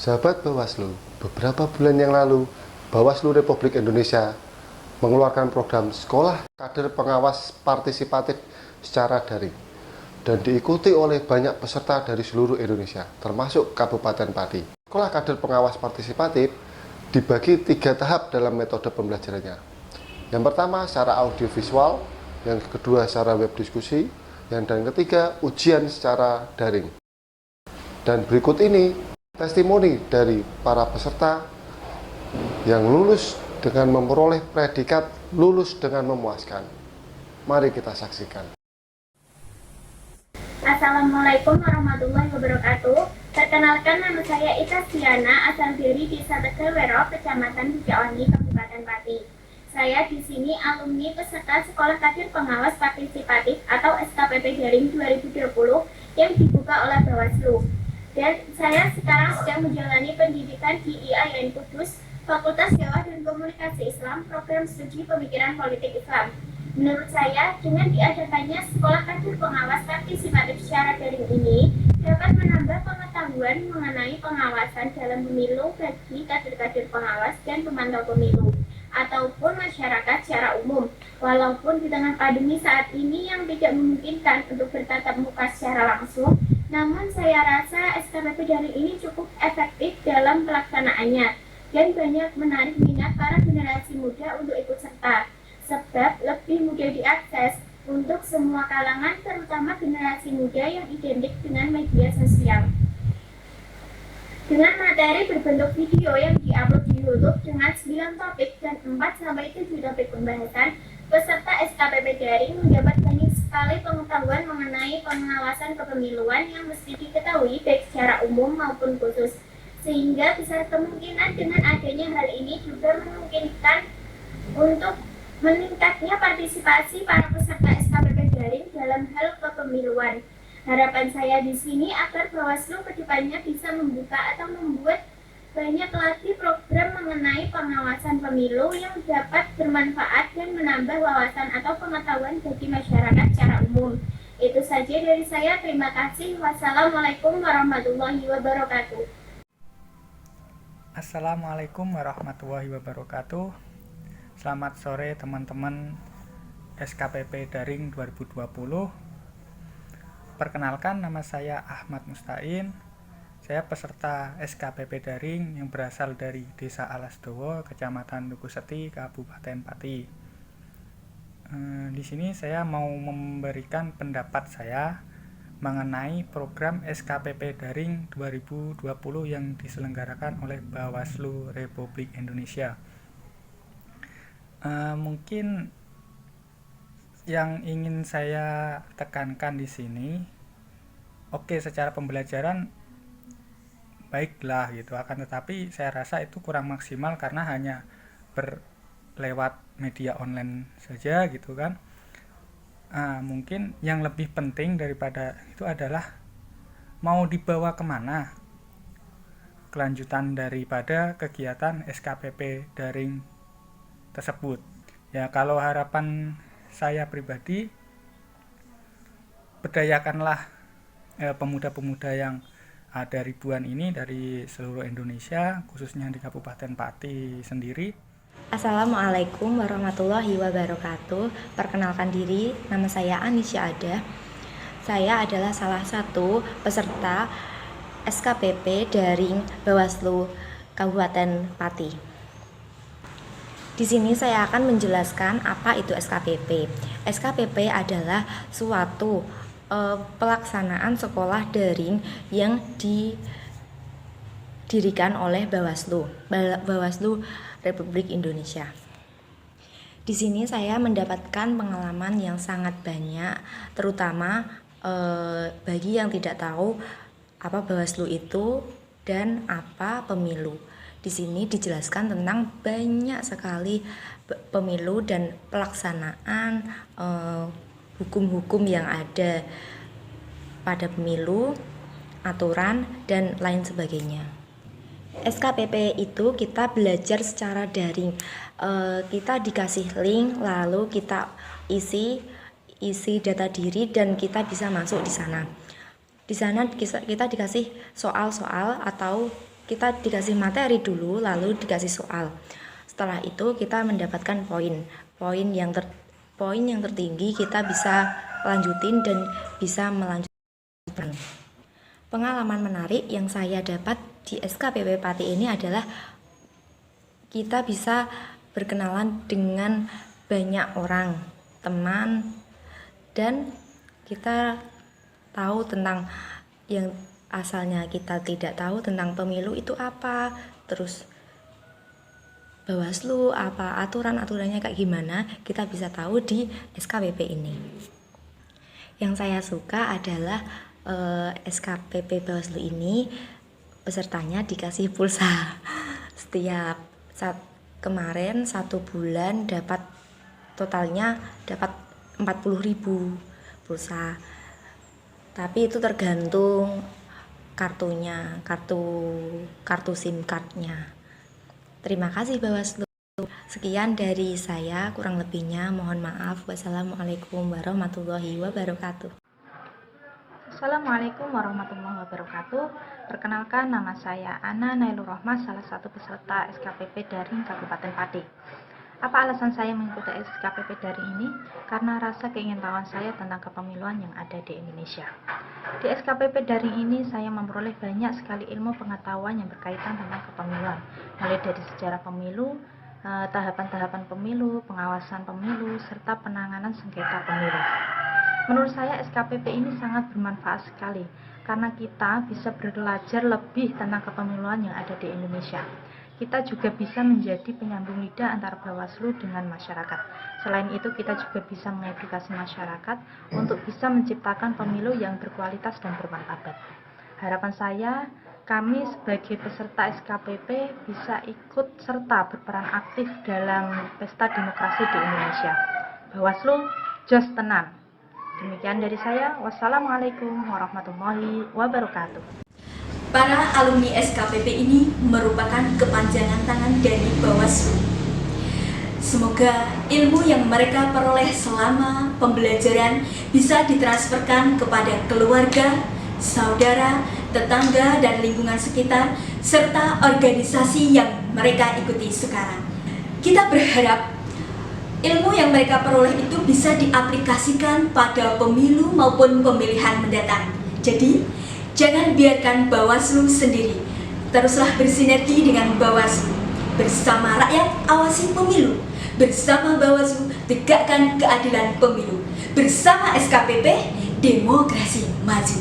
Sahabat Bawaslu, beberapa bulan yang lalu, Bawaslu Republik Indonesia mengeluarkan program Sekolah Kader Pengawas Partisipatif secara daring dan diikuti oleh banyak peserta dari seluruh Indonesia, termasuk Kabupaten Pati. Sekolah Kader Pengawas Partisipatif dibagi 3 tahap dalam metode pembelajarannya. Yang pertama secara audiovisual, yang kedua secara web diskusi, dan ketiga ujian secara daring. Dan berikut ini testimoni dari para peserta yang lulus dengan memperoleh predikat lulus dengan memuaskan. Mari kita saksikan. Assalamualaikum warahmatullahi wabarakatuh. Perkenalkan, nama saya Ita Siana, asal dari Desa Tegalwero, Kecamatan Bujaoni, Kabupaten Pati. Saya di sini alumni peserta Sekolah Kader Pengawas Partisipatif atau SKPP Daring 2020 yang dibuka oleh Bawaslu. Dan saya sekarang sedang menjalani pendidikan di IAIN Kudus, Fakultas Dakwah dan Komunikasi Islam, Program Studi Pemikiran Politik Islam. Menurut saya, dengan diadakannya Sekolah Kader Pengawas Partisipatif secara daring ini dapat menambah pengetahuan mengenai pengawasan dalam pemilu bagi kader-kader pengawas dan pemantau pemilu, ataupun masyarakat secara umum. Walaupun di tengah pandemi saat ini yang tidak memungkinkan untuk bertatap muka secara langsung, namun saya rasa SKPP daring ini cukup efektif dalam pelaksanaannya dan banyak menarik minat para generasi muda untuk ikut serta, sebab lebih mudah diakses untuk semua kalangan, terutama generasi muda yang identik dengan media sosial. Dengan materi berbentuk video yang diupload di YouTube dengan 9 topik dan 4-7 topik pembahasan, peserta SKPP daring mendapat banyak sekali pengetahuan mengenai pengawasan kepemiluan yang mesti diketahui baik secara umum maupun khusus, sehingga besar kemungkinan dengan adanya hal ini juga memungkinkan untuk meningkatnya partisipasi para peserta SKPP daring dalam hal kepemiluan. Harapan saya di sini agar Bawaslu kedepannya bisa membuka atau membuat banyak lagi program mengenai pengawasan pemilu yang dapat bermanfaat dan menambah wawasan atau pengetahuan bagi masyarakat secara umum. Itu saja dari saya. Terima kasih. Wassalamualaikum warahmatullahi wabarakatuh. Assalamualaikum warahmatullahi wabarakatuh. Selamat sore teman-teman SKPP Daring 2020. Perkenalkan, nama saya Ahmad Mustain. Saya peserta SKPP Daring yang berasal dari Desa Alasdowo, Kecamatan Tuguseti, Kabupaten Pati. Di sini saya mau memberikan pendapat saya mengenai program SKPP Daring 2020 yang diselenggarakan oleh Bawaslu Republik Indonesia. Mungkin yang ingin saya tekankan di sini, secara pembelajaran baiklah gitu, akan tetapi saya rasa itu kurang maksimal karena hanya berlewat media online saja gitu kan. Mungkin yang lebih penting daripada itu adalah mau dibawa kemana kelanjutan daripada kegiatan SKPP daring tersebut. Ya, kalau harapan saya pribadi, berdayakanlah pemuda-pemuda yang ada ribuan ini dari seluruh Indonesia, khususnya di Kabupaten Pati sendiri. Assalamualaikum warahmatullahi wabarakatuh. Perkenalkan diri, nama saya Anisya Ada. Saya adalah salah satu peserta SKPP daring Bawaslu Kabupaten Pati. Di sini saya akan menjelaskan apa itu SKPP. SKPP adalah suatu pelaksanaan sekolah daring yang didirikan oleh Bawaslu Republik Indonesia. Di sini saya mendapatkan pengalaman yang sangat banyak, terutama bagi yang tidak tahu apa Bawaslu itu dan apa pemilu. Di sini dijelaskan tentang banyak sekali pemilu dan pelaksanaan hukum-hukum yang ada pada pemilu, aturan, dan lain sebagainya. SKPP itu kita belajar secara daring. Kita dikasih link, lalu kita isi data diri dan kita bisa masuk di sana. Di sana kita dikasih soal-soal atau kita dikasih materi dulu, lalu dikasih soal. Setelah itu kita mendapatkan poin yang tertinggi kita bisa lanjutin dan bisa melanjutkan. Pengalaman menarik yang saya dapat di SKPP Pati ini adalah kita bisa berkenalan dengan banyak orang, teman, dan kita tahu tentang yang asalnya kita tidak tahu tentang pemilu itu apa, terus Bawaslu apa, aturan-aturannya kayak gimana, kita bisa tahu di SKPP ini. Yang saya suka adalah SKPP Bawaslu ini pesertanya dikasih pulsa setiap kemarin 1 bulan totalnya dapat 40.000 pulsa, tapi itu tergantung kartunya, kartu SIM cardnya. Terima kasih Bawaslu. Sekian dari saya, kurang lebihnya mohon maaf. Wassalamualaikum warahmatullahi wabarakatuh. Assalamualaikum warahmatullahi wabarakatuh. Perkenalkan, nama saya Ana Nailur Rahmah, salah satu peserta SKPP Daring Kabupaten Pati. Apa alasan saya mengikuti SKPP Daring ini? Karena rasa keingintahuan saya tentang kepemiluan yang ada di Indonesia. Di SKPP Daring ini saya memperoleh banyak sekali ilmu pengetahuan yang berkaitan tentang kepemiluan, mulai dari sejarah pemilu, tahapan-tahapan pemilu, pengawasan pemilu, serta penanganan sengketa pemilu. Menurut saya SKPP ini sangat bermanfaat sekali karena kita bisa belajar lebih tentang kepemiluan yang ada di Indonesia. Kita juga bisa menjadi penyambung lidah antara Bawaslu dengan masyarakat. Selain itu, kita juga bisa mengedukasi masyarakat untuk bisa menciptakan pemilu yang berkualitas dan bermartabat. Harapan saya, kami sebagai peserta SKPP bisa ikut serta berperan aktif dalam pesta demokrasi di Indonesia. Bawaslu, jos tenan. Demikian dari saya. Wassalamualaikum warahmatullahi wabarakatuh. Para alumni SKPP ini merupakan kepanjangan tangan dari Bawaslu. Semoga ilmu yang mereka peroleh selama pembelajaran bisa ditransferkan kepada keluarga, saudara, tetangga, dan lingkungan sekitar, serta organisasi yang mereka ikuti sekarang. Kita berharap ilmu yang mereka peroleh itu bisa diaplikasikan pada pemilu maupun pemilihan mendatang. Jadi, jangan biarkan Bawaslu sendiri. Teruslah bersinergi dengan Bawaslu. Bersama rakyat, awasi pemilu. Bersama Bawaslu, tegakkan keadilan pemilu. Bersama SKPP, demokrasi maju.